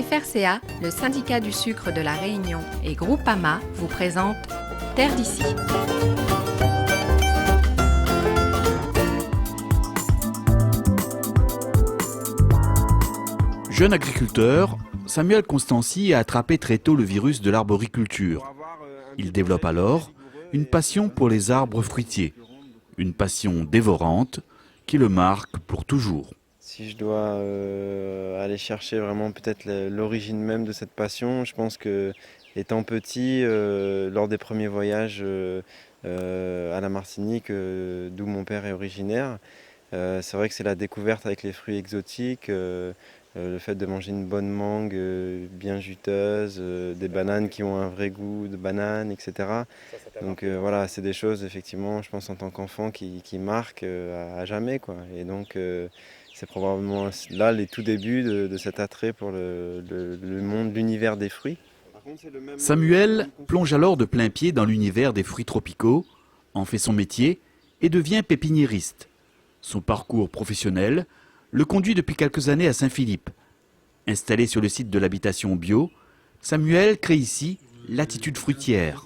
FRCA, le syndicat du sucre de la Réunion et Groupama vous présentent Terre d'ici. Jeune agriculteur, Samuel Constancy a attrapé très tôt le virus de l'arboriculture. Il développe alors une passion pour les arbres fruitiers, une passion dévorante qui le marque pour toujours. Si je dois aller chercher vraiment peut-être l'origine même de cette passion, je pense que étant petit, lors des premiers voyages à la Martinique, d'où mon père est originaire, c'est vrai que c'est la découverte avec les fruits exotiques, le fait de manger une bonne mangue bien juteuse, des bananes qui ont un vrai goût de banane, etc. Donc voilà, c'est des choses effectivement, je pense en tant qu'enfant qui marquent à jamais, quoi. Et donc c'est probablement là les tout débuts de cet attrait pour le monde, l'univers des fruits. Samuel plonge alors de plein pied dans l'univers des fruits tropicaux, en fait son métier et devient pépiniériste. Son parcours professionnel le conduit depuis quelques années à Saint-Philippe. Installé sur le site de l'habitation bio, Samuel crée ici l'Attitude fruitière.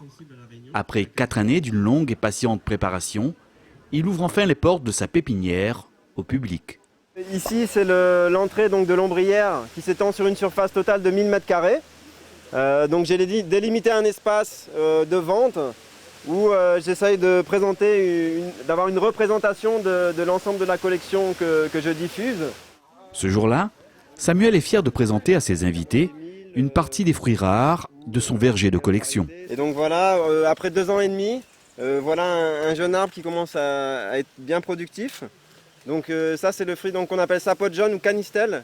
Après 4 années d'une longue et patiente préparation, il ouvre enfin les portes de sa pépinière au public. Ici, c'est l'entrée de l'ombrière qui s'étend sur une surface totale de 1000 m². Donc j'ai délimité un espace de vente où j'essaye de présenter, d'avoir une représentation de l'ensemble de la collection que je diffuse. Ce jour-là, Samuel est fier de présenter à ses invités une partie des fruits rares de son verger de collection. Et donc voilà, après 2 ans et demi, voilà un jeune arbre qui commence à être bien productif. Donc ça c'est le fruit qu'on appelle sapote jaune ou canistel,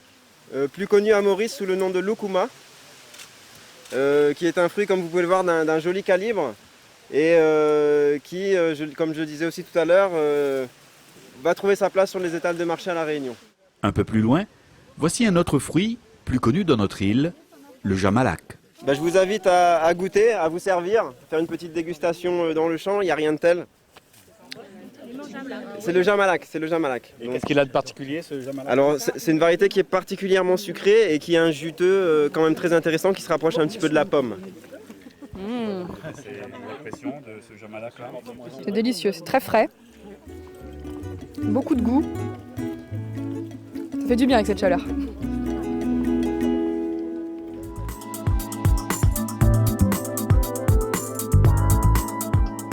plus connu à Maurice sous le nom de loukouma, qui est un fruit, comme vous pouvez le voir, d'un joli calibre et qui, comme je disais aussi tout à l'heure, va trouver sa place sur les étals de marché à La Réunion. Un peu plus loin, voici un autre fruit plus connu dans notre île, le jamalac. Je vous invite à goûter, à vous servir, faire une petite dégustation dans le champ, il n'y a rien de tel. C'est le jamalac, c'est le jamalac. Et qu'est-ce qu'il a de particulier, ce jamalac? Alors c'est une variété qui est particulièrement sucrée et qui a un juteux quand même très intéressant qui se rapproche un petit peu de la pomme. C'est l'impression de ce jamalac-là. C'est délicieux, c'est très frais, beaucoup de goût. Ça fait du bien avec cette chaleur.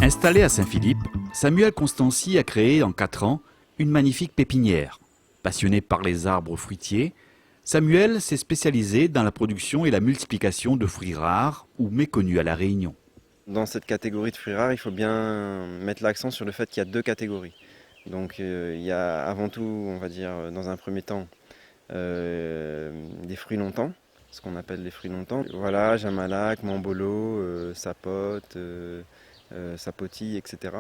Installé à Saint-Philippe, Samuel Constancy a créé en 4 ans une magnifique pépinière. Passionné par les arbres fruitiers, Samuel s'est spécialisé dans la production et la multiplication de fruits rares ou méconnus à La Réunion. Dans cette catégorie de fruits rares, il faut bien mettre l'accent sur le fait qu'il y a 2 catégories. Donc il y a avant tout, on va dire, dans un premier temps, des fruits longtemps, ce qu'on appelle les fruits longtemps. Voilà, jamalac, mambolo, sapote, sapoti, etc.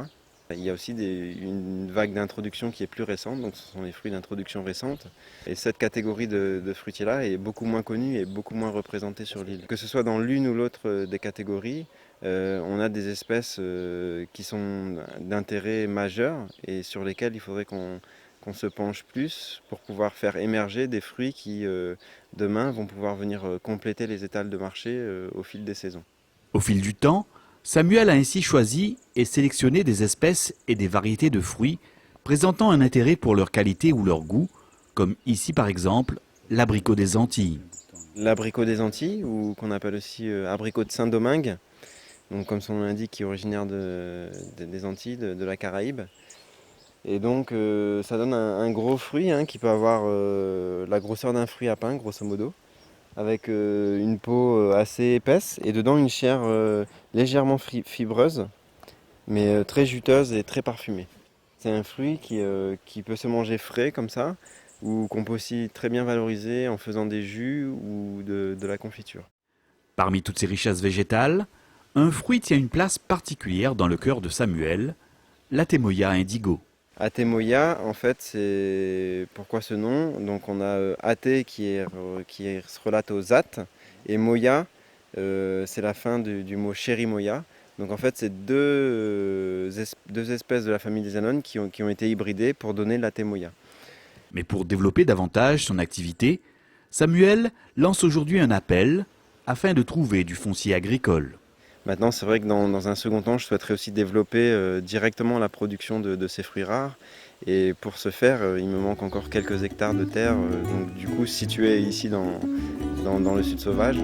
Il y a aussi une vague d'introduction qui est plus récente, donc ce sont les fruits d'introduction récente. Et cette catégorie de fruitiers-là est beaucoup moins connue et beaucoup moins représentée sur l'île. Que ce soit dans l'une ou l'autre des catégories, on a des espèces qui sont d'intérêt majeur et sur lesquelles il faudrait qu'on se penche plus pour pouvoir faire émerger des fruits qui, demain, vont pouvoir venir compléter les étals de marché au fil des saisons. Au fil du temps, Samuel a ainsi choisi et sélectionné des espèces et des variétés de fruits présentant un intérêt pour leur qualité ou leur goût, comme ici par exemple l'abricot des Antilles. L'abricot des Antilles, ou qu'on appelle aussi abricot de Saint-Domingue, donc comme son nom l'indique, qui est originaire des Antilles, de la Caraïbe. Et donc ça donne un gros fruit qui peut avoir la grosseur d'un fruit à pain, grosso modo, avec une peau assez épaisse et dedans une chair légèrement fibreuse, mais très juteuse et très parfumée. C'est un fruit qui peut se manger frais comme ça, ou qu'on peut aussi très bien valoriser en faisant des jus ou de la confiture. Parmi toutes ces richesses végétales, un fruit tient une place particulière dans le cœur de Samuel, l'Atemoya indigo. Atemoya, en fait, c'est pourquoi ce nom? Donc on a Ate qui se relate aux At, et Moya, c'est la fin du mot chérimoya. Donc en fait, c'est deux espèces de la famille des anones qui ont été hybridées pour donner l'Atemoya. Mais pour développer davantage son activité, Samuel lance aujourd'hui un appel afin de trouver du foncier agricole. Maintenant, c'est vrai que dans un second temps, je souhaiterais aussi développer directement la production de ces fruits rares. Et pour ce faire, il me manque encore quelques hectares de terre, donc du coup situés ici dans le sud sauvage.